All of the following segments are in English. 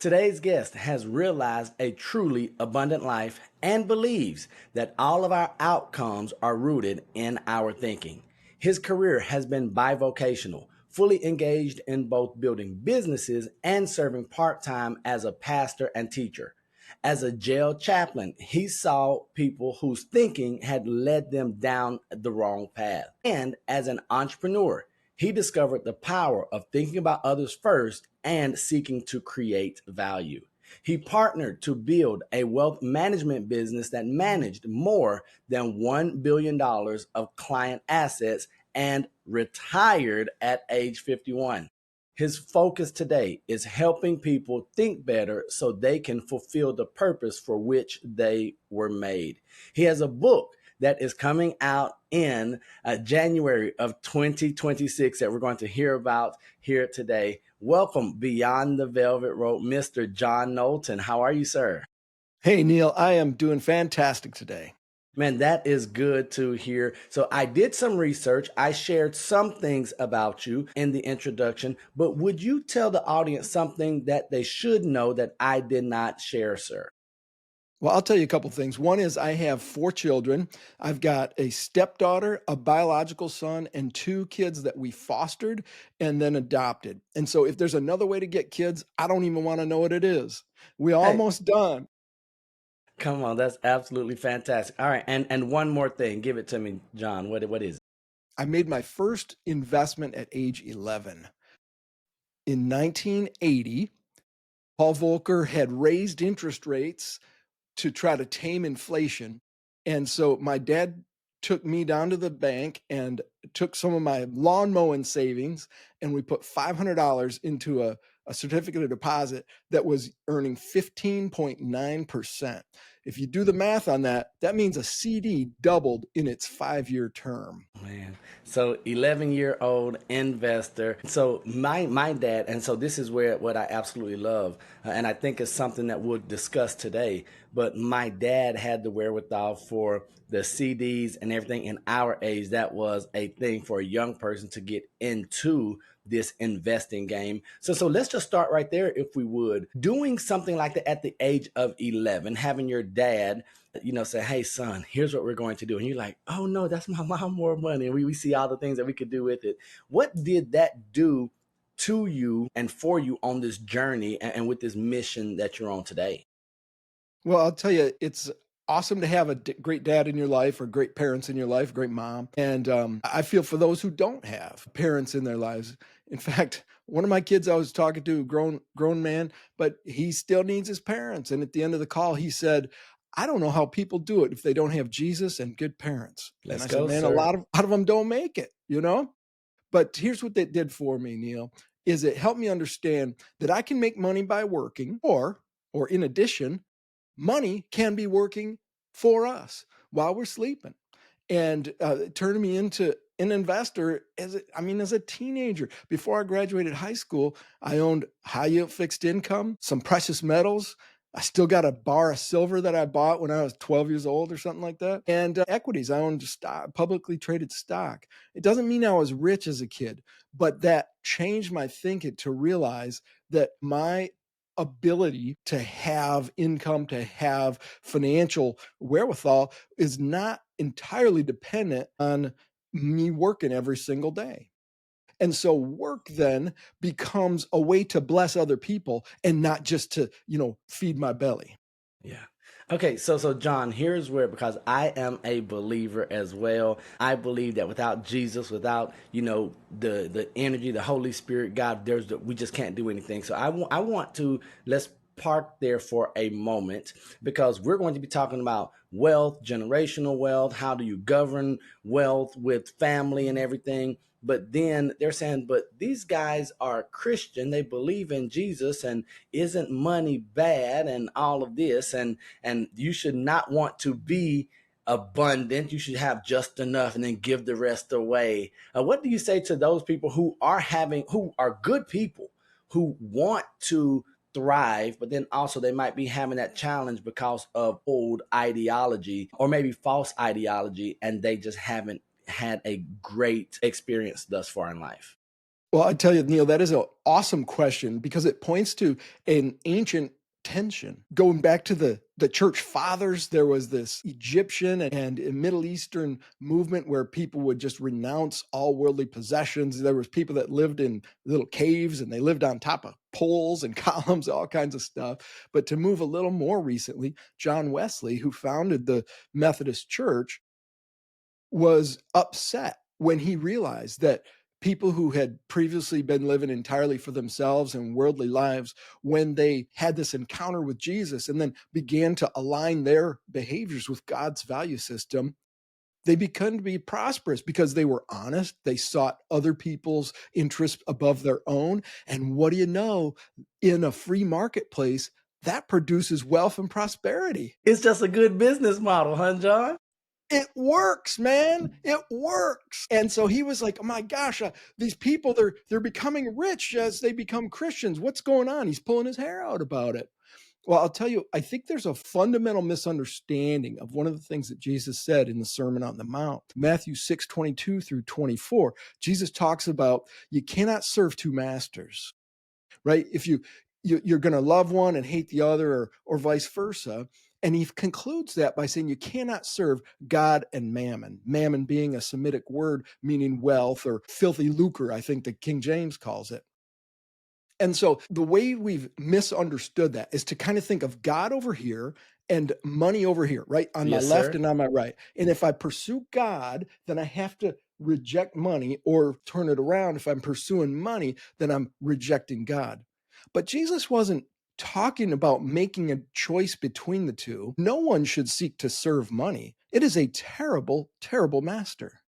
Today's guest has realized a truly abundant life and believes that all of our outcomes are rooted in our thinking. His career has been bivocational, fully engaged in both building businesses and serving part time as a pastor and teacher. As a jail chaplain, he saw people whose thinking had led them down the wrong path. And as an entrepreneur, he discovered the power of thinking about others first and seeking to create value. He partnered to build a wealth management business that managed more than $1 billion dollars of client assets and retired at age 51. His focus today is helping people think better so they can fulfill the purpose for which they were made. He has a book that is coming out in January of 2026 that we're going to hear about here today. Welcome Beyond the Velvet Rope, Mr. John Knowlton. How are you, sir? Hey, Neil, I am doing fantastic today. Man, that is good to hear. So I did some research. I shared some things about you in the introduction, but would you tell the audience something that they should know that I did not share, sir? Well, I'll tell you a couple things. One is I have 4 children. I've got a stepdaughter, a biological son, and 2 kids that we fostered and then adopted. And so if there's another way to get kids, I don't even want to know what it is. We Hey, almost done. come on, that's absolutely fantastic. All right, and one more thing. Give it to me, John. What is it? I made my first investment at age 11. In 1980, Paul Volcker had raised interest rates to try to tame inflation. And so my dad took me down to the bank and took some of my lawn mowing savings, and we put $500 into a certificate of deposit that was earning 15.9%. If you do the math on that, that means a CD doubled in its 5-year term. Man, so 11-year-old investor. So my dad, and so this is where what I absolutely love, and I think it's something that we'll discuss today. But my dad had the wherewithal for the CDs and everything in our age. That was a thing for a young person to get into this investing game. So let's just start right there, if we would. Doing something like that at the age of 11, having your dad say, hey, son, here's what we're going to do. And you're like, oh, no, that's my mom more money. And we see all the things that we could do with it. What did that do to you and for you on this journey and with this mission that you're on today? Well, I'll tell you, it's awesome to have a great dad in your life or great parents in your life, great mom. And I feel for those who don't have parents in their lives. In fact, one of my kids I was talking to, grown man, but he still needs his parents. And at the end of the call, he said, I don't know how people do it if they don't have Jesus and good parents. And Let's I said, go, man, a sir. lot of them don't make it. But here's what that did for me, Neil, is it helped me understand that I can make money by working or in addition, money can be working for us while we're sleeping. And it turned me into an investor as a teenager. Before I graduated high school, I owned high yield fixed income, some precious metals. I still got a bar of silver that I bought when I was 12 years old or something like that. And equities, I owned publicly traded stock. It doesn't mean I was rich as a kid, but that changed my thinking to realize that my ability to have income, to have financial wherewithal is not entirely dependent on me working every single day. And so work then becomes a way to bless other people and not just to, feed my belly. Yeah. Okay, so John, here's where, because I am a believer as well. I believe that without Jesus, without the energy, the Holy Spirit, God, we just can't do anything. So I want to let's park there for a moment because we're going to be talking about wealth, generational wealth. How do you govern wealth with family and everything? But then they're saying, but these guys are Christian. They believe in Jesus, and isn't money bad and all of this, and you should not want to be abundant. You should have just enough and then give the rest away. What do you say to those people who are good people who want to thrive, but then also they might be having that challenge because of old ideology or maybe false ideology, and they just haven't had a great experience thus far in life? Well, I tell you, Neil, that is an awesome question because it points to an ancient tension. Going back to the church fathers, there was this Egyptian and Middle Eastern movement where people would just renounce all worldly possessions. There was people that lived in little caves and they lived on top of poles and columns, all kinds of stuff. But to move a little more recently, John Wesley, who founded the Methodist Church, was upset when he realized that people who had previously been living entirely for themselves and worldly lives, when they had this encounter with Jesus and then began to align their behaviors with God's value system, they began to be prosperous because they were honest. They sought other people's interests above their own. And what do you know? In a free marketplace, that produces wealth and prosperity. It's just a good business model, huh, John? It works, man. It works. And so he was like, oh my gosh, these people, they're becoming rich as they become Christians. What's going on? He's pulling his hair out about it. Well, I'll tell you, I think there's a fundamental misunderstanding of one of the things that Jesus said in the Sermon on the Mount. Matthew 6:22 through 24, Jesus talks about you cannot serve two masters, right? If you're going to love one and hate the other, or vice versa. And he concludes that by saying you cannot serve God and mammon. Mammon being a Semitic word meaning wealth or filthy lucre, I think that King James calls it. And so the way we've misunderstood that is to kind of think of God over here and money over here, right? On my Yes, left sir. and on my right. And if I pursue God, then I have to reject money, or turn it around. If I'm pursuing money, then I'm rejecting God. But Jesus wasn't talking about making a choice between the two. No one should seek to serve money. It is a terrible, terrible master.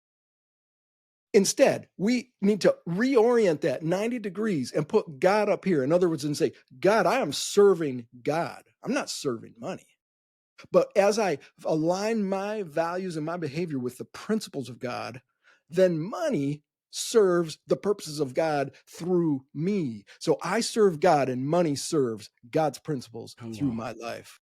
Instead, we need to reorient that 90 degrees and put God up here. In other words, and say, God, I am serving God. I'm not serving money. But as I align my values and my behavior with the principles of God, then money serves the purposes of God through me. So I serve God and money serves God's principles Come through on. my life.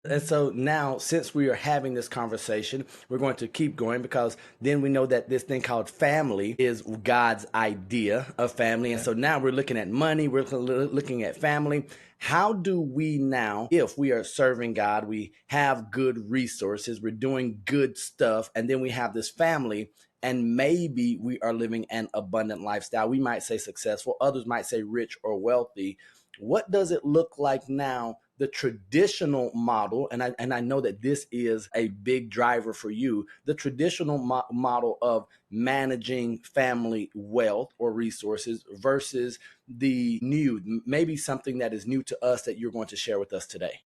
And so now, since we are having this conversation, we're going to keep going because then we know that this thing called family is God's idea of family. And Yeah. so now we're looking at money, we're looking at family. How do we now, if we are serving God, we have good resources, we're doing good stuff, and then we have this family, and maybe we are living an abundant lifestyle? We might say successful, others might say rich or wealthy. What does it look like now? The traditional model, and I know that this is a big driver for you, the traditional model of managing family wealth or resources versus the new, maybe something that is new to us that you're going to share with us today.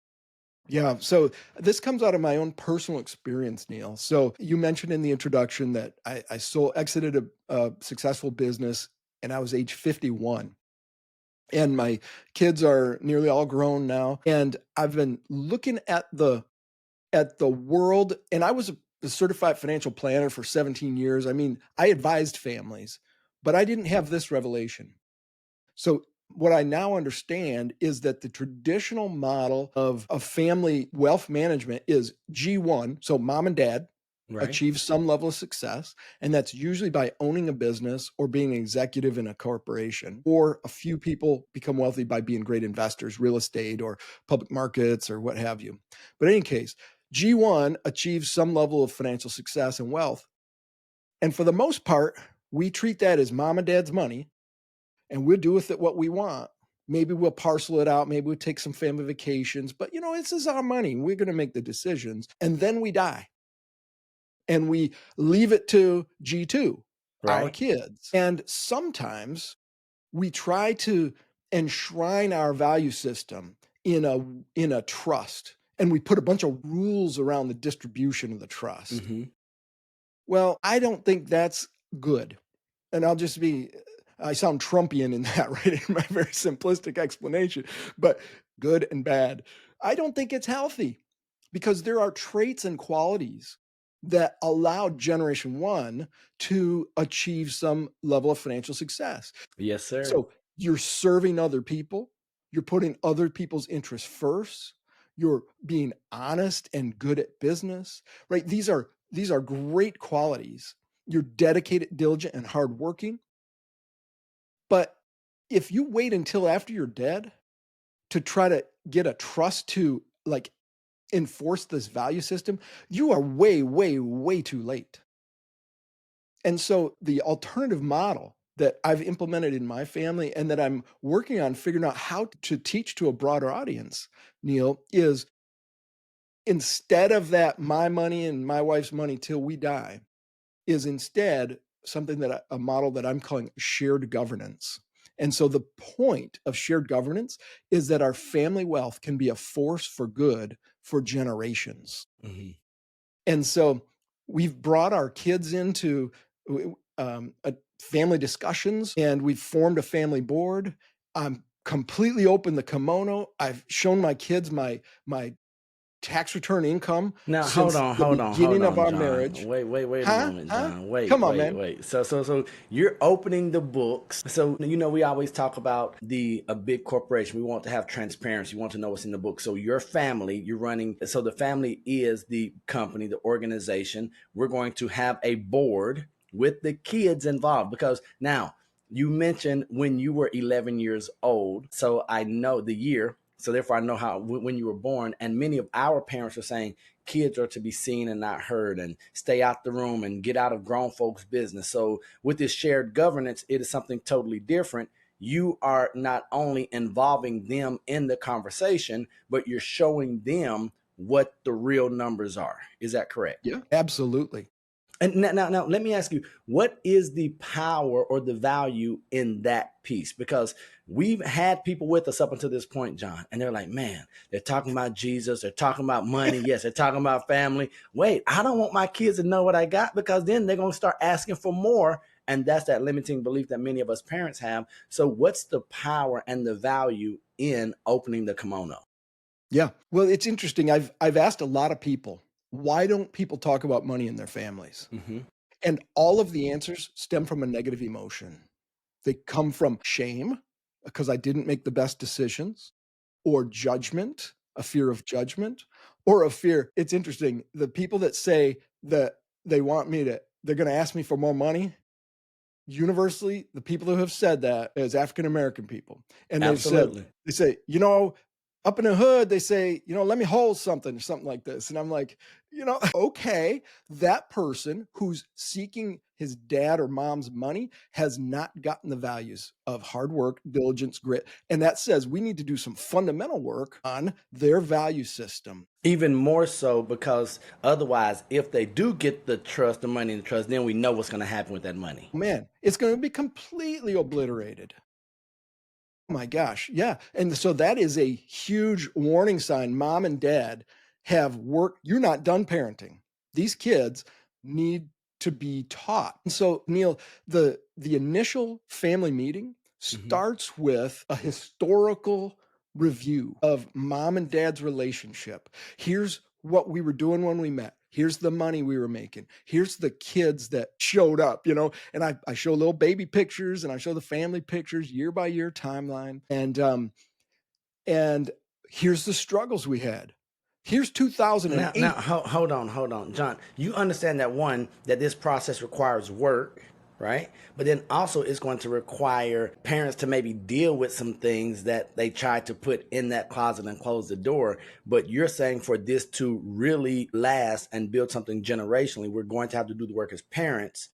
Yeah. So this comes out of my own personal experience, Neil. So you mentioned in the introduction that I exited a successful business and I was age 51. And my kids are nearly all grown now. And I've been looking at the world, and I was a certified financial planner for 17 years. I mean, I advised families, but I didn't have this revelation. So what I now understand is that the traditional model of family wealth management is G1, so mom and dad Right. achieve some level of success, and that's usually by owning a business or being an executive in a corporation, or a few people become wealthy by being great investors, real estate or public markets or what have you. But in any case, G1 achieves some level of financial success and wealth, and for the most part, we treat that as mom and dad's money and we'll do with it what we want. Maybe we'll parcel it out. Maybe we'll take some family vacations, but this is our money. We're going to make the decisions. And then we die and we leave it to G2, our Right. kids. And sometimes we try to enshrine our value system in a trust, and we put a bunch of rules around the distribution of the trust. Mm-hmm. Well, I don't think that's good. And I sound Trumpian in that, right? In my very simplistic explanation, but good and bad. I don't think it's healthy because there are traits and qualities that allow Generation One to achieve some level of financial success. Yes, sir. So you're serving other people, you're putting other people's interests first, you're being honest and good at business, right? These are great qualities. You're dedicated, diligent, and hardworking. But if you wait until after you're dead to try to get a trust to like enforce this value system, you are way, way, way too late. And so the alternative model that I've implemented in my family and that I'm working on figuring out how to teach to a broader audience, Neil, is instead of that my money and my wife's money till we die, is instead something that a model that I'm calling shared governance. And so the point of shared governance is that our family wealth can be a force for good for generations. Mhm. And so we've brought our kids into family discussions, and we've formed a family board. I'm completely open the kimono. I've shown my kids my tax return income Now, since the hold beginning of on, our John. marriage. Wait a Huh? moment, Huh? John. Come on, man. Wait. So you're opening the books. So, we always talk about a big corporation. We want to have transparency. We want to know what's in the book. So your family, you're running. So the family is the company, the organization. We're going to have a board with the kids involved because now you mentioned when you were 11 years old. So I know the year. So therefore, I know how when you were born, and many of our parents are saying kids are to be seen and not heard, and stay out the room and get out of grown folks' business. So with this shared governance, it is something totally different. You are not only involving them in the conversation, but you're showing them what the real numbers are. Is that correct? Yeah, absolutely. And now, let me ask you, what is the power or the value in that piece? Because we've had people with us up until this point, John, and they're like, man, they're talking about Jesus, they're talking about money, yes, they're talking about family. Wait, I don't want my kids to know what I got because then they're going to start asking for more. And that's that limiting belief that many of us parents have. So, what's the power and the value in opening the kimono? Yeah. Well, it's interesting. I've asked a lot of people, why don't people talk about money in their families? Mm-hmm. And all of the answers stem from a negative emotion. They come from shame because I didn't make the best decisions, or judgment, a fear of judgment, or a fear. It's interesting. The people that say that they're going to ask me for more money, universally, the people who have said that is African American people. And Absolutely. they say, up in the hood, they say, let me hold something or something like this. And I'm like, okay, that person who's seeking his dad or mom's money has not gotten the values of hard work, diligence, grit. And that says we need to do some fundamental work on their value system. Even more so because otherwise, if they do get the trust, the money and the trust, then we know what's going to happen with that money. Man, it's going to be completely obliterated. Oh my gosh. Yeah. And so that is a huge warning sign. Mom and dad have worked. You're not done parenting. These kids need to be taught. And so, Neil, the initial family meeting Mhm. starts with a historical review of mom and dad's relationship. Here's what we were doing when we met. Here's the money we were making. Here's the kids that showed up, and I show little baby pictures and I show the family pictures, year by year timeline. And here's the struggles we had. Here's Now, 2008. hold on, John. You understand that this process requires work, right? But then also it's going to require parents to maybe deal with some things that they tried to put in that closet and close the door. But you're saying for this to really last and build something generationally, we're going to have to do the work as parents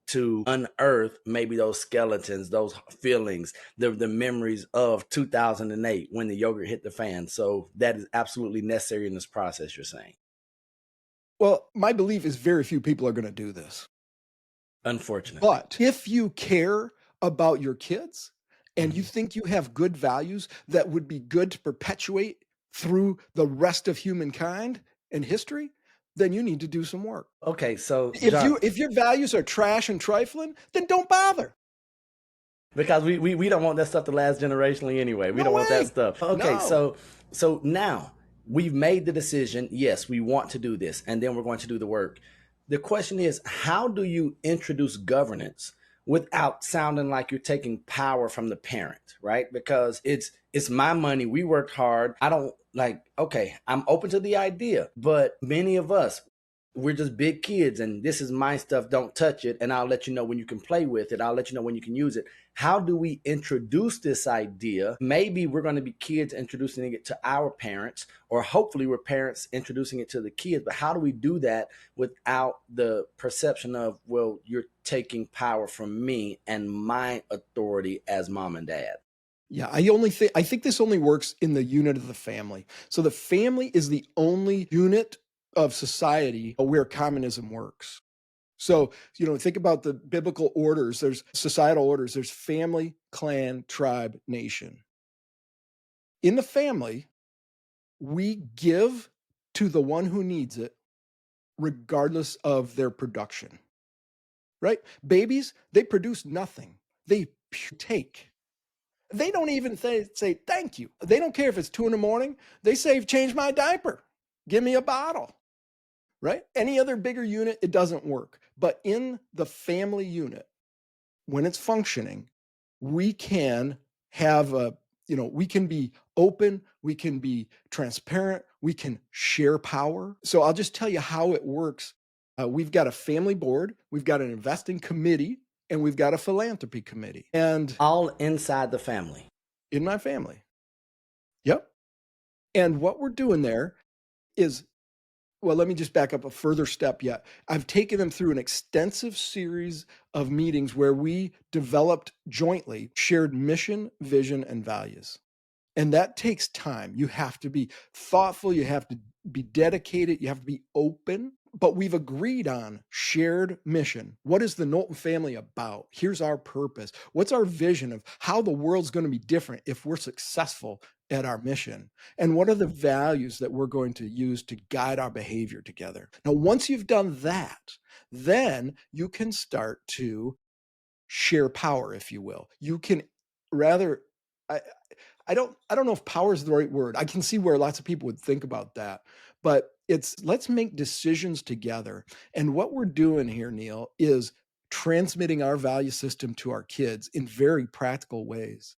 to unearth maybe those skeletons, those feelings, the memories of 2008 when the yogurt hit the fan. So that is absolutely necessary in this process, you're saying. Well, my belief is very few people are going to do this. Unfortunately. But if you care about your kids and you Mhm. think you have good values that would be good to perpetuate through the rest of humankind and history, then you need to do some work. Okay, so If John, you if your values are trash and trifling, then don't bother. because we don't want that stuff to last generationally anyway. We No don't want that way. stuff. Okay, No. so now we've made the decision. Yes, we want to do this, and then we're going to do the work. The question is, how do you introduce governance without sounding like you're taking power from the parent, right? Because it's my money. We worked hard. I don't like. Okay, I'm open to the idea, but many of us, we're just big kids and this is my stuff, don't touch it, and I'll let you know when you can play with it, I'll let you know when you can use it. How do we introduce this idea? Maybe we're going to be kids introducing it to our parents, or hopefully we're parents introducing it to the kids. But how do we do that without the perception of, well, you're taking power from me and my authority as mom and dad? Yeah, I think this only works in the unit of the family. So the family is the only unit of society where communism works. So, think about the biblical orders. There's societal orders. There's family, clan, tribe, nation. In the family, we give to the one who needs it, regardless of their production, right? Babies, they produce nothing. They take. They don't even say thank you. They don't care if it's 2 a.m. They say, change my diaper. Give me a bottle, right? Any other bigger unit, it doesn't work. But in the family unit, when it's functioning, we can have we can be open, we can be transparent, we can share power. So I'll just tell you how it works. We've got a family board, we've got an investing committee, and we've got a philanthropy committee. And All inside the family. in my family. Yep. And what we're doing there is, well, let me just back up a further step yet. I've taken them through an extensive series of meetings where we developed jointly shared mission, vision, and values. And that takes time. You have to be thoughtful, you have to be dedicated, you have to be open. But we've agreed on shared mission. What is the Knowlton family about? Here's our purpose. What's our vision of how the world's going to be different if we're successful at our mission? And what are the values that we're going to use to guide our behavior together? Now, once you've done that, then you can start to share power, if you will. You can rather, I don't know if power is the right word. I can see where lots of people would think about that, but it's let's make decisions together. And what we're doing here, Neil, is transmitting our value system to our kids in very practical ways.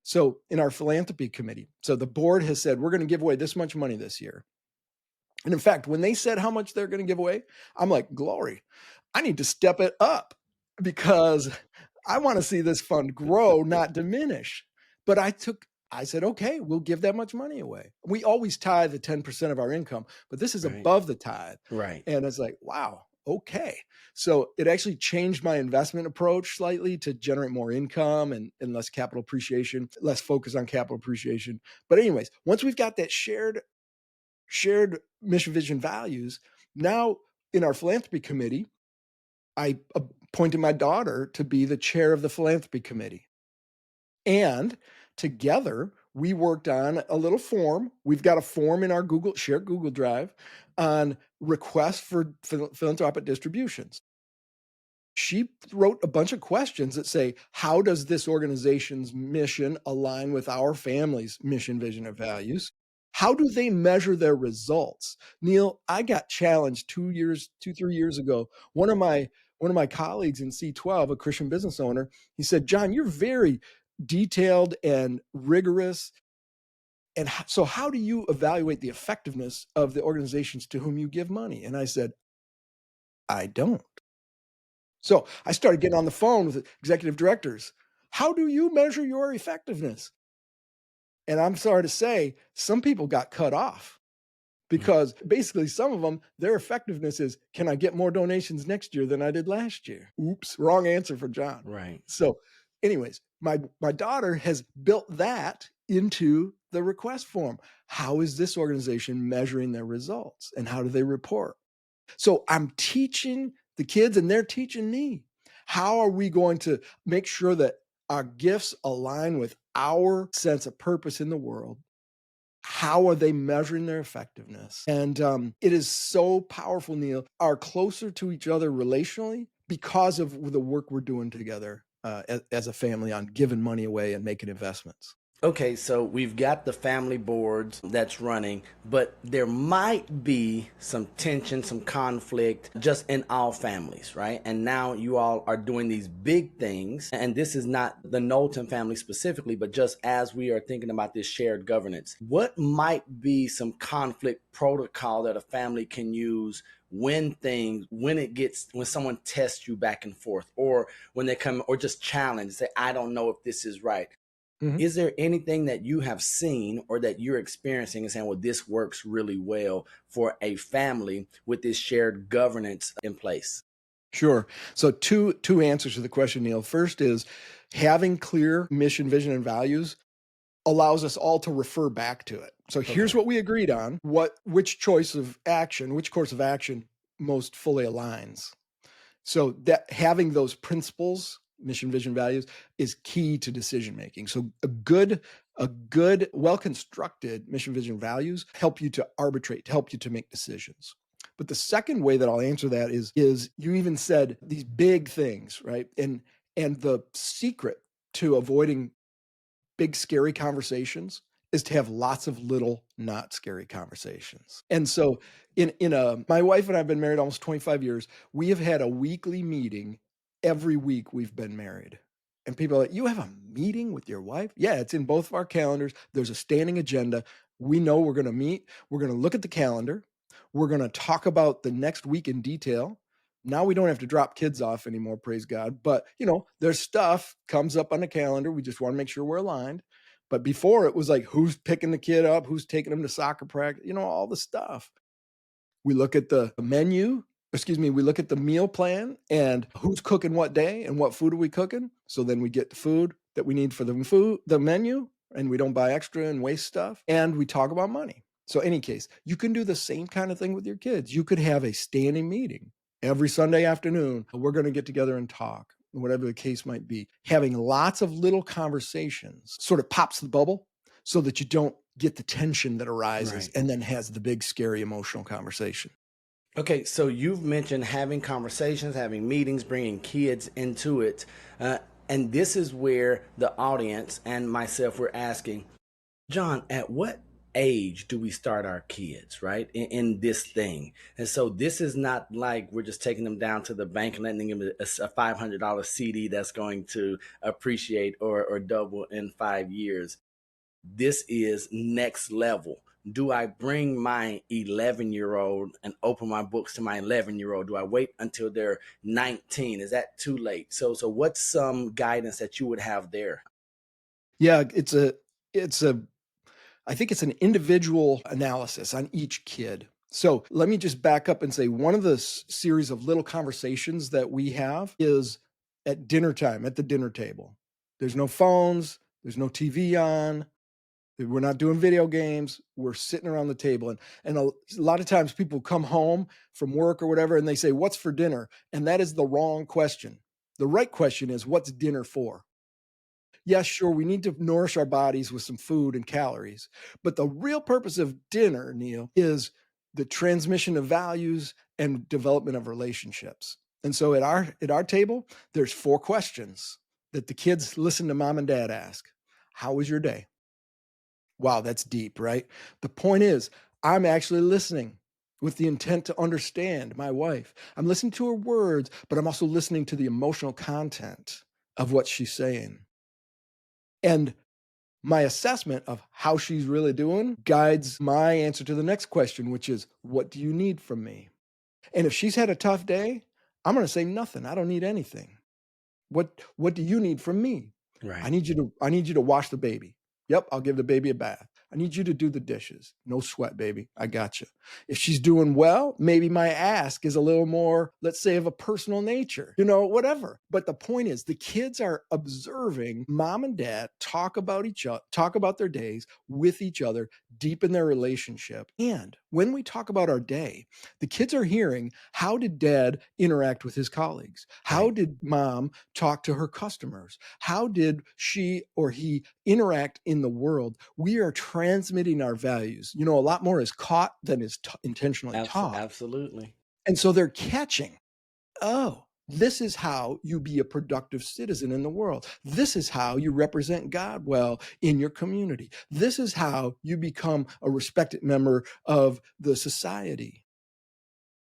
So in our philanthropy committee, so the board has said, we're going to give away this much money this year. And in fact, when they said how much they're going to give away, I'm like, glory, I need to step it up because I want to see this fund grow, not diminish. But I said, okay, we'll give that much money away. We always tithe the 10% of our income, but this is Right. above the tithe. Right. And it's like, wow, okay. So it actually changed my investment approach slightly to generate more income and less capital appreciation, less focus on capital appreciation. But anyways, once we've got that shared mission, vision, values, now in our philanthropy committee, I appointed my daughter to be the chair of the philanthropy committee. And together, we worked on a little form. We've got a form in our shared Google Drive on requests for philanthropic distributions. She wrote a bunch of questions that say, how does this organization's mission align with our family's mission, vision, and values? How do they measure their results? Neil, I got challenged 3 years ago. One of my colleagues in C12, a Christian business owner, he said, John, you're very detailed and rigorous. And so how do you evaluate the effectiveness of the organizations to whom you give money? And I said, I don't. So I started getting on the phone with executive directors. How do you measure your effectiveness? And I'm sorry to say, some people got cut off because basically some of them, their effectiveness is, can I get more donations next year than I did last year? Oops, wrong answer for John. Right. So anyways, my daughter has built that into the request form. How is this organization measuring their results and how do they report? So I'm teaching the kids and they're teaching me. How are we going to make sure that our gifts align with our sense of purpose in the world? How are they measuring their effectiveness? And it is so powerful, Neil, are closer to each other relationally because of the work we're doing together as a family on giving money away and making investments. Okay, so we've got the family boards that's running, but there might be some tension, some conflict just in all families, right? And now you all are doing these big things, and this is not the Knowlton family specifically, but just as we are thinking about this shared governance, what might be some conflict protocol that a family can use when someone tests you back and forth, or when they come, or just challenge, say, I don't know if this is right. Mhm. Is there anything that you have seen or that you're experiencing and saying, well, this works really well for a family with this shared governance in place? Sure. So two answers to the question, Neil. First is having clear mission, vision, and values allows us all to refer back to it. So here's Okay. what we agreed on, which course of action most fully aligns. So that having those principles, mission, vision, values, is key to decision making. So a good, well-constructed mission, vision, values help you to arbitrate, help you to make decisions. But the second way that I'll answer that is you even said these big things, right? And the secret to avoiding big scary conversations is to have lots of little not scary conversations. And so in a my wife and I've been married almost 25 years. We have had a weekly meeting every week we've been married. And people are like, "You have a meeting with your wife?" Yeah, it's in both of our calendars. There's a standing agenda. We know we're going to meet. We're going to look at the calendar. We're going to talk about the next week in detail. Now we don't have to drop kids off anymore, praise God. But, there's stuff comes up on the calendar. We just want to make sure we're aligned. But before it was like, who's picking the kid up? Who's taking him to soccer practice? All the stuff. We look at the menu, we look at the meal plan and who's cooking what day and what food are we cooking. So then we get the food that we need for the menu, and we don't buy extra and waste stuff. And we talk about money. So, any case, you can do the same kind of thing with your kids. You could have a standing meeting every Sunday afternoon. We're going to get together and talk, whatever the case might be. Having lots of little conversations sort of pops the bubble so that you don't get the tension that arises Right. and then has the big, scary, emotional conversation. Okay, so you've mentioned having conversations, having meetings, bringing kids into it. Uh, and this is where the audience and myself were asking, John, at what age do we start our kids, right? In this thing. And so this is not like we're just taking them down to the bank and letting them a $500 CD that's going to appreciate or double in 5 years. This is next level. Do I bring my 11-year-old and open my books to my 11-year-old? Do I wait until they're 19? Is that too late? So what's some guidance that you would have there? Yeah, it's a I think it's an individual analysis on each kid. So let me just back up and say one of the series of little conversations that we have is at dinner time, at the dinner table. There's no phones, there's no TV on, we're not doing video games. We're sitting around the table. And a lot of times people come home from work or whatever and they say, "What's for dinner?" And that is the wrong question. The right question is, "What's dinner for?" Yes, sure, we need to nourish our bodies with some food and calories. But the real purpose of dinner, Neil, is the transmission of values and development of relationships. And so at our table, there's four questions that the kids listen to mom and dad ask. How was your day? Wow, that's deep, right? The point is, I'm actually listening with the intent to understand my wife. I'm listening to her words, but I'm also listening to the emotional content of what she's saying. And my assessment of how she's really doing guides my answer to the next question, which is, what do you need from me? And if she's had a tough day, I'm going to say nothing. I don't need anything. What do you need from me? I Right. need you to I need you to wash the baby. Yep, I'll give the baby a bath. I need you to do the dishes. No sweat, baby. I got you. If she's doing well, maybe my ask is a little more, let's say, of a personal nature, whatever. But the point is, the kids are observing mom and dad talk about each other, talk about their days with each other, deepen their relationship. And when we talk about our day, the kids are hearing, how did dad interact with his colleagues? How Right. did mom talk to her customers? How did she or he interact in the world? We are transmitting our values. A lot more is caught than is intentionally taught. Absolutely. And so they're catching, oh, This is how you be a productive citizen in the world. This is how you represent God well in your community. This is how you become a respected member of the society.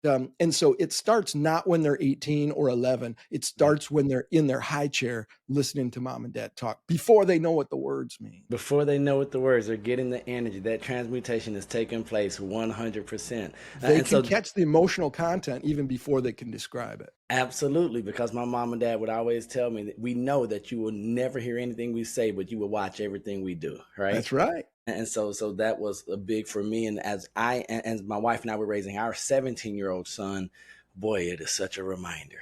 And so it starts not when they're 18 or 11. It Right. starts when they're in their high chair listening to mom and dad talk before they know what the words mean. Before they know what the words, they're getting the energy. That transmutation is taking place 100%. They And can so, catch the emotional content even before they can describe it. absolutely, because my mom and dad would always tell me that we know that you will never hear anything we say, but you will watch everything we do, right? That's right. And so that was a big for me. And as my wife and I were raising our 17-year-old son, boy, it is such a reminder.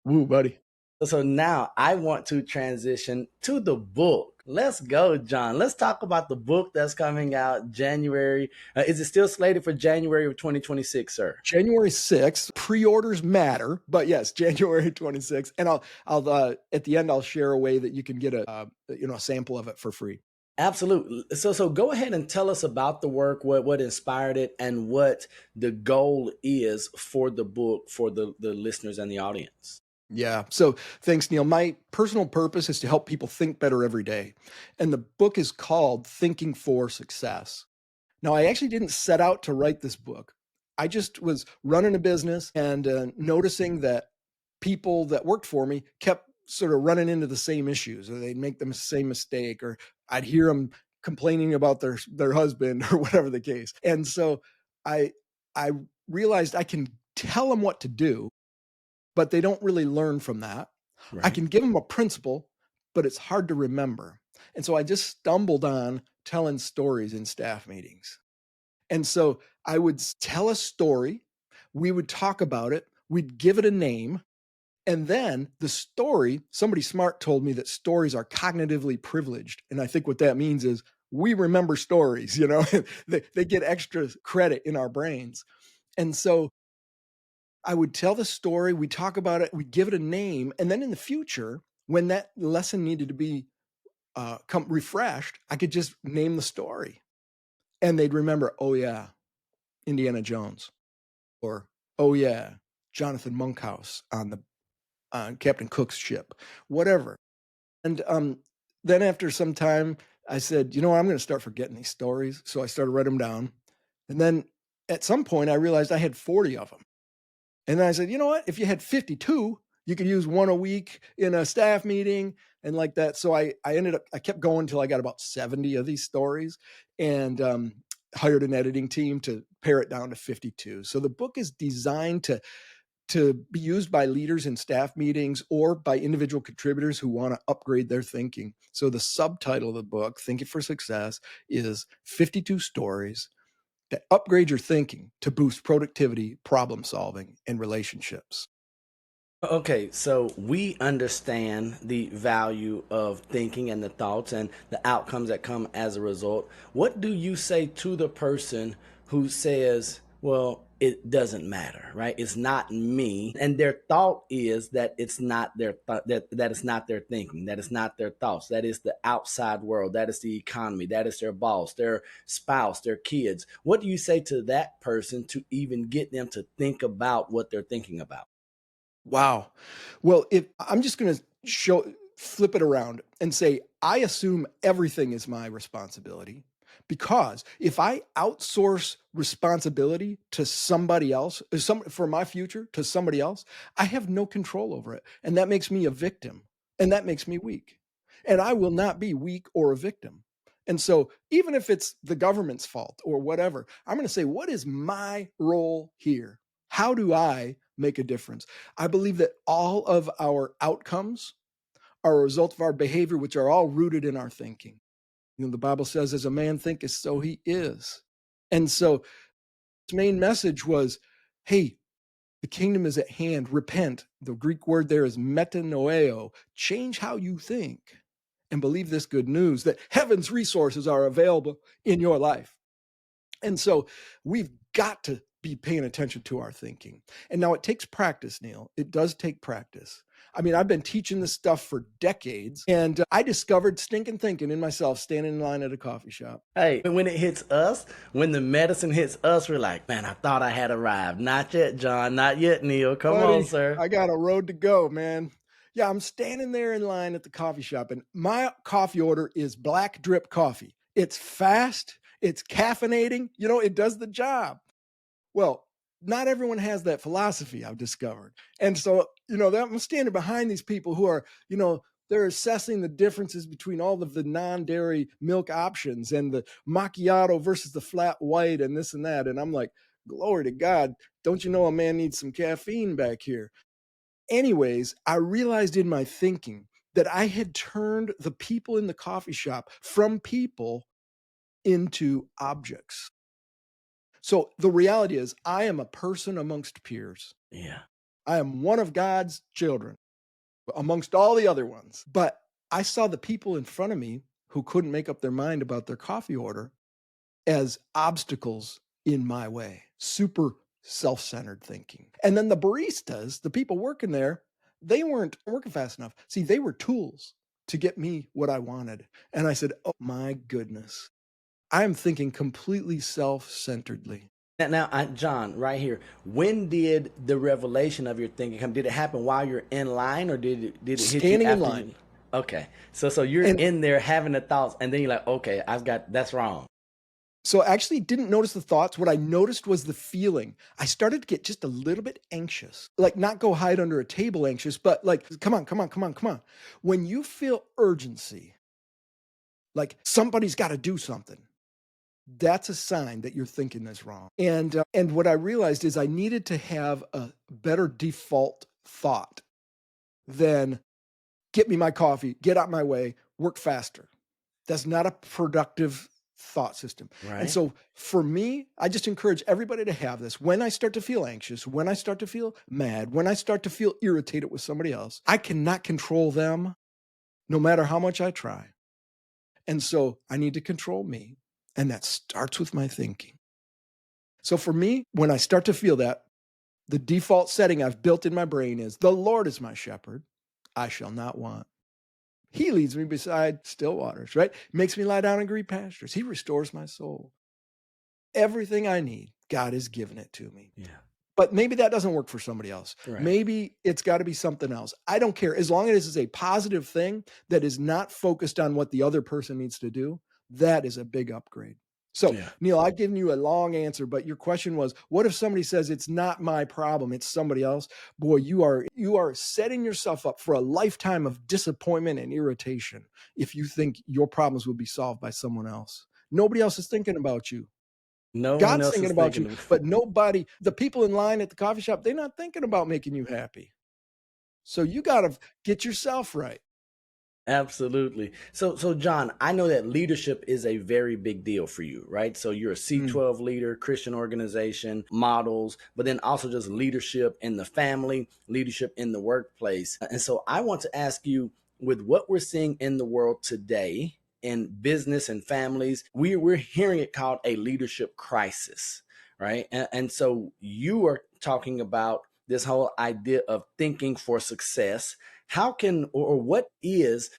Woo, buddy. So now I want to transition to the book. Let's go, John. Let's talk about the book that's coming out January. Is it still slated for January of 2026, sir? January 6th, pre-orders matter, but yes, January 26th. And I'll at the end, I'll share a way that you can get a sample of it for free. Absolutely. So go ahead and tell us about the work, what inspired it, and what the goal is for the book for the listeners and the audience. Yeah. So thanks, Neil. My personal purpose is to help people think better every day. And the book is called Thinking for Success. Now, I actually didn't set out to write this book. I just was running a business and noticing that people that worked for me kept sort of running into the same issues, or they'd make the same mistake, or I'd hear them complaining about their husband or whatever the case. And so I I realized I can tell them what to do, but they don't really learn from that. I Right. can give them a principle, but it's hard to remember. And so I just stumbled on telling stories in staff meetings. And so I would tell a story, we would talk about it, we'd give it a name, and then the story, somebody smart told me that stories are cognitively privileged. And I think what that means is we remember stories, they get extra credit in our brains. And so I would tell the story, we talk about it, we give it a name, and then in the future, when that lesson needed to be come refreshed, I could just name the story, and they'd remember. Oh yeah, Indiana Jones, or oh yeah, Jonathan Monkhouse on the Captain Cook's ship, whatever. And then after some time, I said, I'm going to start forgetting these stories, so I started writing them down, and then at some point, I realized I had 40 of them. And then I said, you know what? If you had 52, you could use one a week in a staff meeting and like that. So I kept going until I got about 70 of these stories, and hired an editing team to pare it down to 52. So the book is designed to be used by leaders in staff meetings or by individual contributors who want to upgrade their thinking. So the subtitle of the book, Thinking for Success, is 52 stories that upgrade your thinking to boost productivity, problem solving, and relationships. Okay, so we understand the value of thinking and the thoughts and the outcomes that come as a result. What do you say to the person who says, well, it doesn't matter, right? It's not me. And their thought is that it's not that it's not their thinking, that it's not their thoughts, that is the outside world, that is the economy, that is their boss, their spouse, their kids. What do you say to that person to even get them to think about what they're thinking about? Wow. Well, if I'm just going to flip it around and say, I assume everything is my responsibility, because if I outsource responsibility to somebody else, for my future to somebody else, I have no control over it. And that makes me a victim, and that makes me weak. And I will not be weak or a victim. And so, even if it's the government's fault or whatever, I'm going to say, what is my role here? How do I make a difference? I believe that all of our outcomes are a result of our behavior, which are all rooted in our thinking. The Bible says, as a man thinketh, so he is. And so his main message was, hey, the kingdom is at hand. Repent. The Greek word there is metanoeo. Change how you think and believe this good news that heaven's resources are available in your life. And so we've got to be paying attention to our thinking. And now it takes practice, Neil. It does take practice. I mean, I've been teaching this stuff for decades, and I discovered stinking thinking in myself standing in line at a coffee shop. Hey, when it hits us, when the medicine hits us, we're like, man, I thought I had arrived. Not yet, John. Not yet, Neil. Come on, Buddy, sir. I got a road to go, man. Yeah, I'm standing there in line at the coffee shop, and my coffee order is black drip coffee. It's fast, it's caffeinating, it does the job. Well, not everyone has that philosophy, I've discovered. And so, I'm standing behind these people who are, they're assessing the differences between all of the non-dairy milk options and the macchiato versus the flat white and this and that. And I'm like, glory to God, don't you know a man needs some caffeine back here? Anyways, I realized in my thinking that I had turned the people in the coffee shop from people into objects. So the reality is, I am a person amongst peers. Yeah. I am one of God's children amongst all the other ones. But I saw the people in front of me who couldn't make up their mind about their coffee order as obstacles in my way, super self-centered thinking. And then the baristas, the people working there, they weren't working fast enough. See, they were tools to get me what I wanted. And I said, oh my goodness, I am thinking completely self-centeredly. Now, John, right here. When did the revelation of your thinking come? Did it happen while you're in line, or did it hit you Standing in after line. you? Okay, so you're And in there having the thoughts, and then you're like, okay, that's wrong. so I actually didn't notice the thoughts. What I noticed was the feeling. I started to get just a little bit anxious, like not go hide under a table anxious, but like, come on, come on, come on, come on. When you feel urgency, like somebody's got to do something, that's a sign that you're thinking this wrong. And what I realized is I needed to have a better default thought than get me my coffee, get out my way, work faster. That's not a productive thought system. Right. And so for me, I just encourage everybody to have this. When I start to feel anxious, when I start to feel mad, when I start to feel irritated with somebody else, I cannot control them no matter how much I try. And so I need to control me. And that starts with my thinking. So for me, when I start to feel that, the default setting I've built in my brain is the Lord is my shepherd. I shall not want. He leads me beside still waters, right? Makes me lie down in green pastures. He restores my soul. Everything I need, God has given it to me. Yeah. But maybe that doesn't work for somebody else. Right. Maybe it's got to be something else. I don't care. As long as it's a positive thing that is not focused on what the other person needs to do, that is a big upgrade. So, Yeah. Neil, I've given you a long answer, but your question was, what if somebody says it's not my problem, it's somebody else? Boy, you are setting yourself up for a lifetime of disappointment and irritation if you think your problems will be solved by someone else. Nobody else is thinking about you. No one God's else thinking is about you, thinking. but nobody, the people in line at the coffee shop, they're not thinking about making you happy. So you got to get yourself right. Absolutely. So John, I know that leadership is a very big deal for you, right? So you're a C12 leader, Christian organization, models, but then also just leadership in the family, leadership in the workplace. And so I want to ask you, with what we're seeing in the world today in business and families, we're hearing it called a leadership crisis, right? And so you are talking about this whole idea of thinking for success. How can, or what is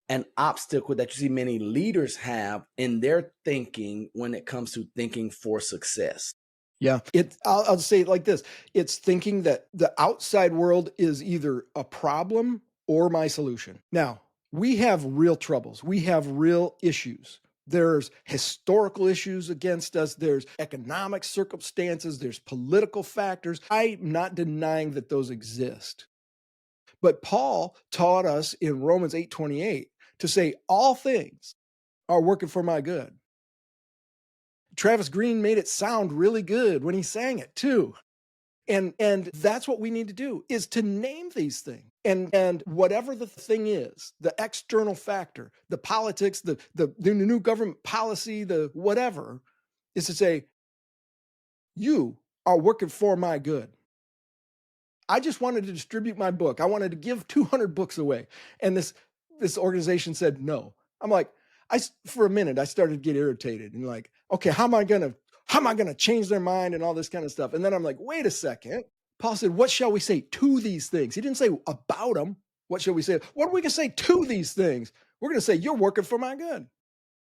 an obstacle that you see many leaders have in their thinking when it comes to thinking for success? Yeah, I'll say it like this. It's thinking that the outside world is either a problem or my solution. Now, we have real troubles. We have real issues. There's historical issues against us. There's economic circumstances. There's political factors. I'm not denying that those exist. But Paul taught us in Romans 8:28 to say all things are working for my good. Travis Green made it sound really good when he sang it too. And that's what we need to do, is to name these things. And whatever the thing is, the external factor, the politics, the new government policy, the whatever, is to say, you are working for my good. I just wanted to distribute my book. I wanted to give 200 books away. And this organization said no. I'm like, for a minute, I started to get irritated and like, okay, how am I gonna change their mind and all this kind of stuff? And then I'm like, wait a second. Paul said, what shall we say to these things? He didn't say about them. What shall we say? What are we going to say to these things? We're going to say, you're working for my good.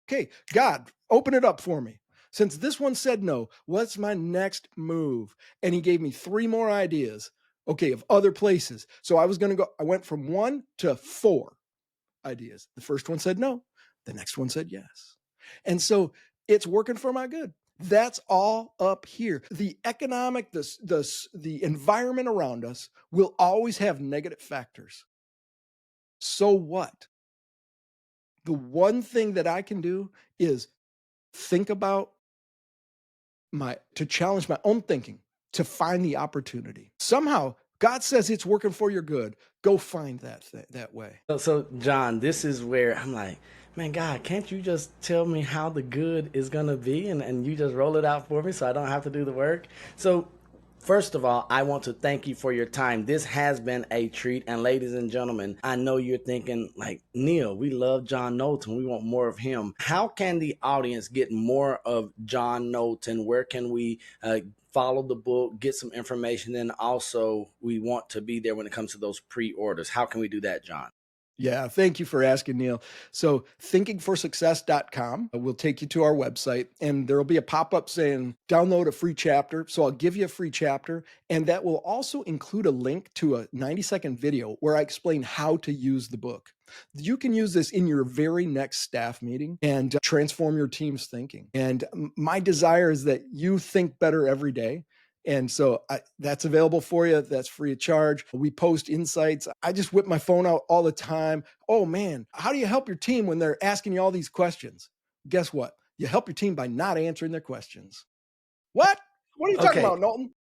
Okay, God, open it up for me. Since this one said no, what's my next move? And he gave me 3 more ideas, okay, of other places. So I went from 1 to 4 ideas. The first one said no. The next one said yes. And so it's working for my good. That's all up here. The economic, the environment around us will always have negative factors. So what? The one thing that I can do is think about to challenge my own thinking, to find the opportunity. Somehow, God says it's working for your good. Go find that way. So, John, this is where I'm like, man, God, can't you just tell me how the good is going to be and you just roll it out for me so I don't have to do the work? So, first of all, I want to thank you for your time. This has been a treat. And ladies and gentlemen, I know you're thinking like, Neil, we love John Knowlton. We want more of him. How can the audience get more of John Knowlton? Where can we follow the book, get some information? And also, we want to be there when it comes to those pre-orders. How can we do that, John? Yeah, thank you for asking, Neil. So thinkingforsuccess.com will take you to our website, and there'll be a pop-up saying download a free chapter. So I'll give you a free chapter, and that will also include a link to a 90-second video where I explain how to use the book. You can use this in your very next staff meeting and transform your team's thinking. And my desire is that you think better every day. And so that's available for you. That's free of charge. We post insights. I just whip my phone out all the time. Oh man, how do you help your team when they're asking you all these questions? Guess what? You help your team by not answering their questions. What? What are you talking about, Knowlton?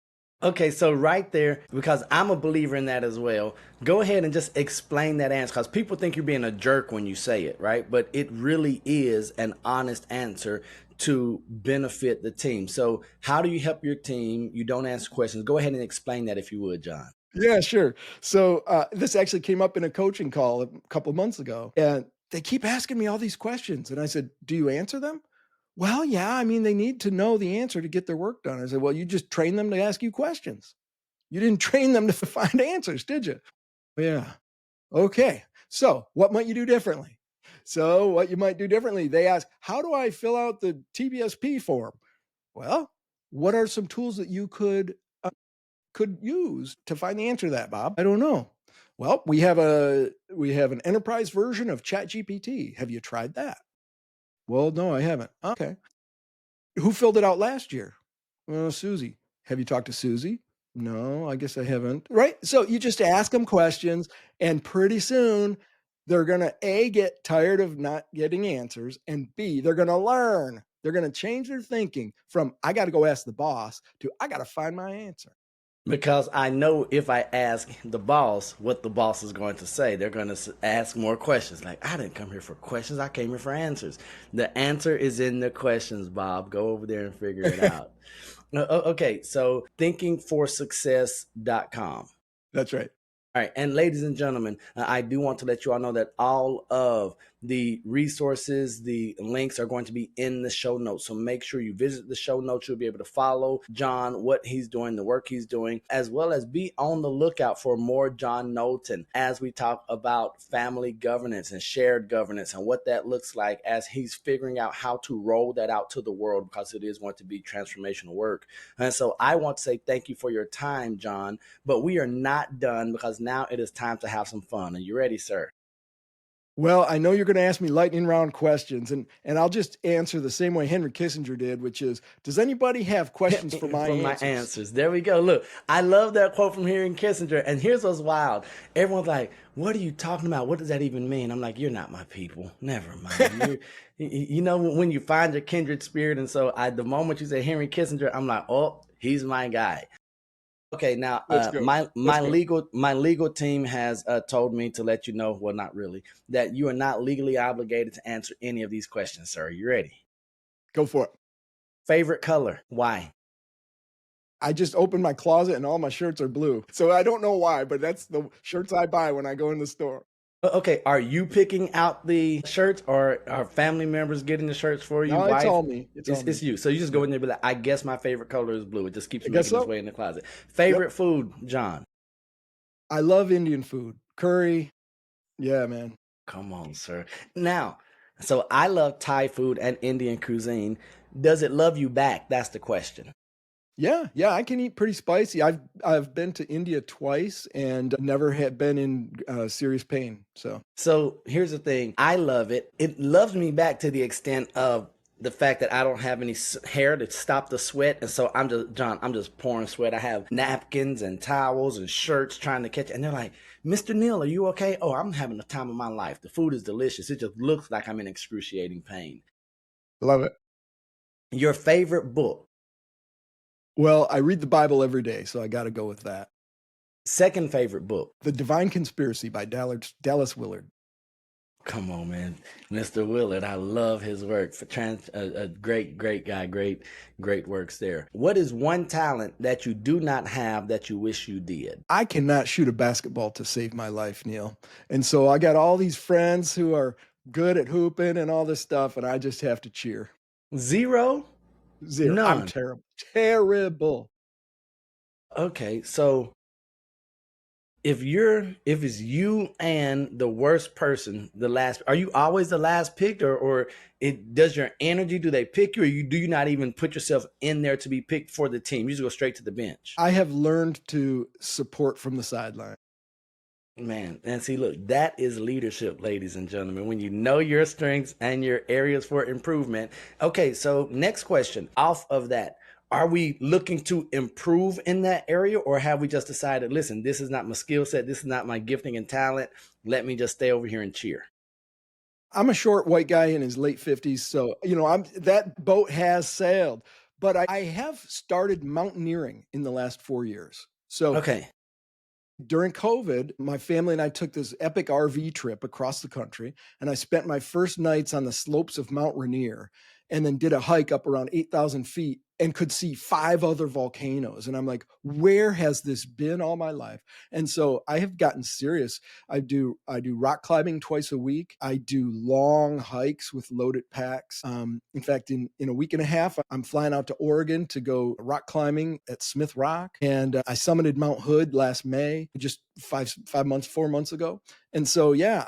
Okay, so right there, because I'm a believer in that as well, go ahead and just explain that answer because people think you're being a jerk when you say it, right? But it really is an honest answer to benefit the team. So, how do you help your team? You don't ask questions. Go ahead and explain that if you would, John. Yeah, sure. So this actually came up in a coaching call a couple of months ago, and they keep asking me all these questions. And I said, do you answer them? Well, yeah, I mean, they need to know the answer to get their work done. I said, well, you just train them to ask you questions. You didn't train them to find answers, did you? Yeah. Okay. So what might you do differently? So what you might do differently, they ask, how do I fill out the TBSP form? Well, what are some tools that you could use to find the answer to that, Bob? I don't know. Well, we have an enterprise version of ChatGPT. Have you tried that? Well, no, I haven't. Okay. Who filled it out last year? Susie. Have you talked to Susie? No, I guess I haven't. Right? So you just ask them questions, and pretty soon they're going to A, get tired of not getting answers, and B, they're going to learn. They're going to change their thinking from I got to go ask the boss to I got to find my answer. Because I know if I ask the boss what the boss is going to say, they're going to ask more questions. Like, I didn't come here for questions. I came here for answers. The answer is in the questions, Bob. Go over there and figure it out. Okay, so thinkingforsuccess.com. That's right. All right, and ladies and gentlemen, I do want to let you all know that all of the resources, the links are going to be in the show notes. So make sure you visit the show notes. You'll be able to follow John, what he's doing, the work he's doing, as well as be on the lookout for more John Knowlton as we talk about family governance and shared governance and what that looks like as he's figuring out how to roll that out to the world because it is going to be transformational work. And so I want to say thank you for your time, John, but we are not done because now it is time to have some fun. Are you ready, sir? Well, I know you're going to ask me lightning round questions, and I'll just answer the same way Henry Kissinger did, which is, does anybody have questions for my answers? There we go. Look, I love that quote from Henry Kissinger. And here's what's wild. Everyone's like, what are you talking about? What does that even mean? I'm like, you're not my people. Never mind. You know, when you find your kindred spirit. And so the moment you say Henry Kissinger, I'm like, oh, he's my guy. Okay, now my legal team has told me to let you know, well, not really, that you are not legally obligated to answer any of these questions, sir. You ready? Go for it. Favorite color? Why? I just opened my closet and all my shirts are blue. So I don't know why, but that's the shirts I buy when I go in the store. Okay, are you picking out the shirts, or are family members getting the shirts for you? No, it's Wife? all me. It's all It's me. you. So you just Yeah. go in there and be like, I guess my favorite color is blue. It just keeps I guess making its so. way in the closet. Yep. Favorite food, John? I love Indian food. Curry. Yeah, man. Come on, sir. Now, so I love Thai food and Indian cuisine. Does it love you back? That's the question. Yeah, yeah, I can eat pretty spicy. I've been to India twice and never had been in serious pain. So So here's the thing. I love it. It loves me back to the extent of the fact that I don't have any hair to stop the sweat. And so I'm just, John, I'm just pouring sweat. I have napkins and towels and shirts trying to catch it. And they're like, Mr. Neal, are you okay? Oh, I'm having the time of my life. The food is delicious. It just looks like I'm in excruciating pain. love it. Your favorite book? Well, I read the Bible every day, so I got to go with that. Second favorite book? The Divine Conspiracy by Dallas Willard. Come on, man, Mr. Willard. I love his work. For a great, great guy. Great, great works there. What is one talent that you do not have that you wish you did? I cannot shoot a basketball to save my life, Neil. And so I got all these friends who are good at hooping and all this stuff, and I just have to cheer. Zero? Zero. I'm None. terrible. Terrible. Okay, so if it's you and the worst person, the last, are you always the last picked, or it does your energy, do they pick you, or do you not even put yourself in there to be picked for the team? You just go straight to the bench. I have learned to support from the sideline. Man, and see, look, that is leadership, ladies and gentlemen. When you know your strengths and your areas for improvement. Okay, so next question. Off of that, are we looking to improve in that area, or have we just decided, listen, this is not my skill set, this is not my gifting and talent. Let me just stay over here and cheer? I'm a short white guy in his late 50s, so I'm that boat has sailed. But I have started mountaineering in the last 4 years. So Okay. during COVID, my family and I took this epic RV trip across the country, and I spent my first nights on the slopes of Mount Rainier and then did a hike up around 8,000 feet and could see 5 other volcanoes. And I'm like, where has this been all my life? And so I have gotten serious. I do rock climbing twice a week. I do long hikes with loaded packs. In fact, in a week and a half, I'm flying out to Oregon to go rock climbing at Smith Rock. And I summited Mount Hood last May, just 4 months ago. And so, yeah,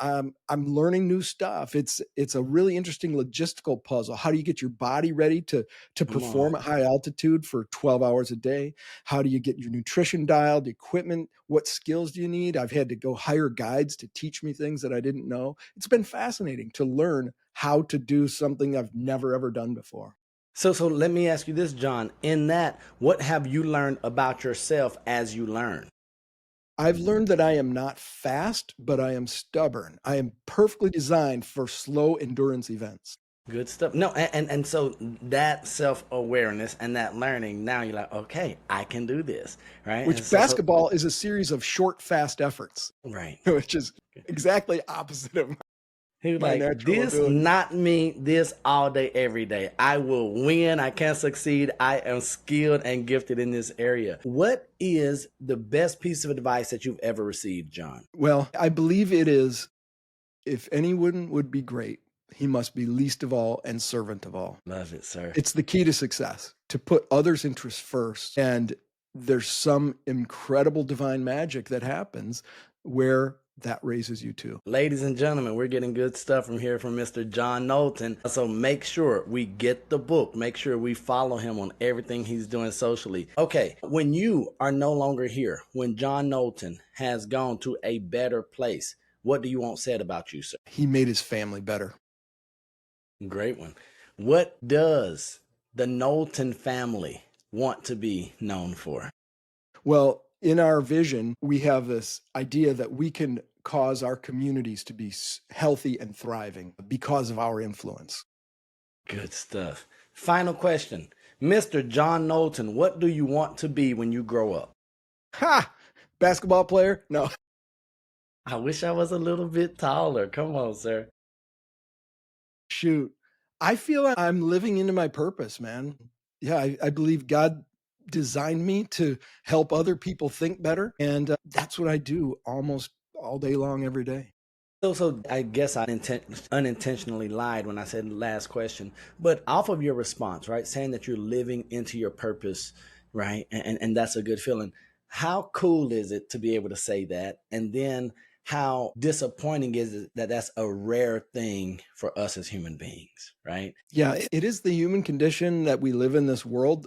I'm learning new stuff. It's a really interesting logistical puzzle. How do you get your body ready to Come on. perform at high altitude for 12 hours a day? How do you get your nutrition dialed, equipment? What skills do you need? I've had to go hire guides to teach me things that I didn't know. It's been fascinating to learn how to do something I've never ever done before. So let me ask you this, John. In that, what have you learned about yourself as you learn? I've learned that I am not fast, but I am stubborn. I am perfectly designed for slow endurance events. Good stuff. No, and so that self awareness and that learning, now you're like, okay, I can do this, right? And Which so basketball is a series of short, fast efforts, right. which is exactly opposite of He was my like, natural this ability. not me, this all day, every day. I will win. I can succeed. I am skilled and gifted in this area. What is the best piece of advice that you've ever received, John? Well, I believe it is if anyone would be great, he must be least of all and servant of all. Love it, sir. It's the key to success, to put others' interests first. And there's some incredible divine magic that happens where that raises you too. Ladies and gentlemen, we're getting good stuff from here from Mr. John Knowlton. So make sure we get the book. Make sure we follow him on everything he's doing socially. Okay, when you are no longer here, when John Knowlton has gone to a better place, what do you want said about you, sir? He made his family better. Great one. What does the Knowlton family want to be known for? Well, in our vision, we have this idea that we can cause our communities to be healthy and thriving because of our influence. Good stuff. Final question. Mr. John Knowlton, what do you want to be when you grow up? Ha! Basketball player? No. I wish I was a little bit taller. Come on, sir. Shoot. I feel like I'm living into my purpose, man. Yeah, I believe God designed me to help other people think better. And that's what I do almost all day long, every day. So I guess I unintentionally lied when I said last question, but off of your response, right, saying that you're living into your purpose, right, and that's a good feeling. How cool is it to be able to say that? And then how disappointing is it that that's a rare thing for us as human beings, right? Yeah, it is the human condition that we live in this world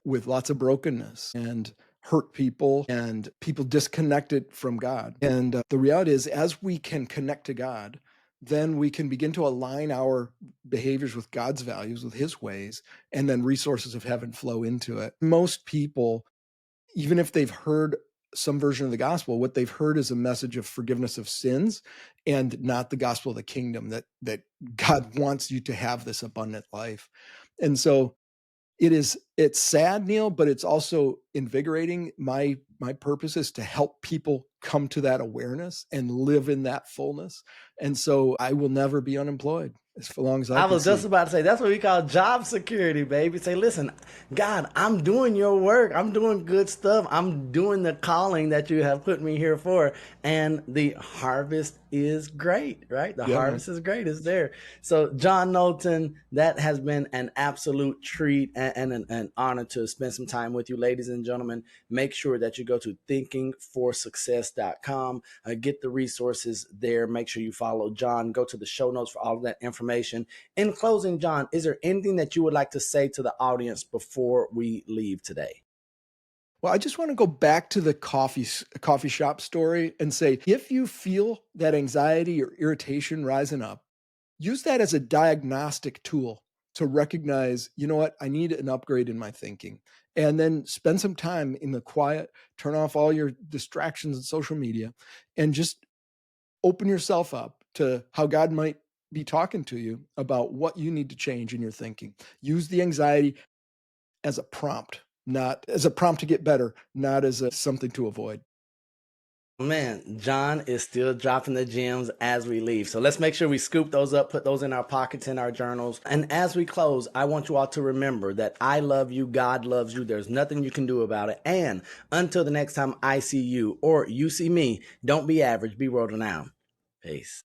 with lots of brokenness and hurt people and people disconnected from God. And the reality is, as we can connect to God, then we can begin to align our behaviors with God's values, with His ways, and then resources of heaven flow into it. Most people, even if they've heard some version of the gospel, what they've heard is a message of forgiveness of sins and not the gospel of the kingdom, that God wants you to have this abundant life. And so it's sad, Neil, but it's also invigorating. My purpose is to help people come to that awareness and live in that fullness. And so I will never be unemployed as long as I I can was just see. about to say that's what we call job security, baby. Say, listen, God, I'm doing your work. I'm doing good stuff. I'm doing the calling that you have put me here for. And the harvest is great, right? The Yeah, man. harvest is great. It's there. So, John Knowlton, that has been an absolute treat and an honor to spend some time with you, ladies and gentlemen. Make sure that you go to thinkingforsuccess.com, get the resources there. Make sure you follow John. Go to the show notes for all of that information. In closing, John, is there anything that you would like to say to the audience before we leave today? Well, I just want to go back to the coffee shop story and say, if you feel that anxiety or irritation rising up, use that as a diagnostic tool to recognize, you know what, I need an upgrade in my thinking. And then spend some time in the quiet, turn off all your distractions and social media, and just open yourself up to how God might be talking to you about what you need to change in your thinking. Use the anxiety as a prompt, not as a prompt to get better, not as something to avoid. Man, John is still dropping the gems as we leave. So let's make sure we scoop those up, put those in our pockets, in our journals. And as we close, I want you all to remember that I love you, God loves you. There's nothing you can do about it. And until the next time I see you or you see me, don't be average, be world renowned. Peace.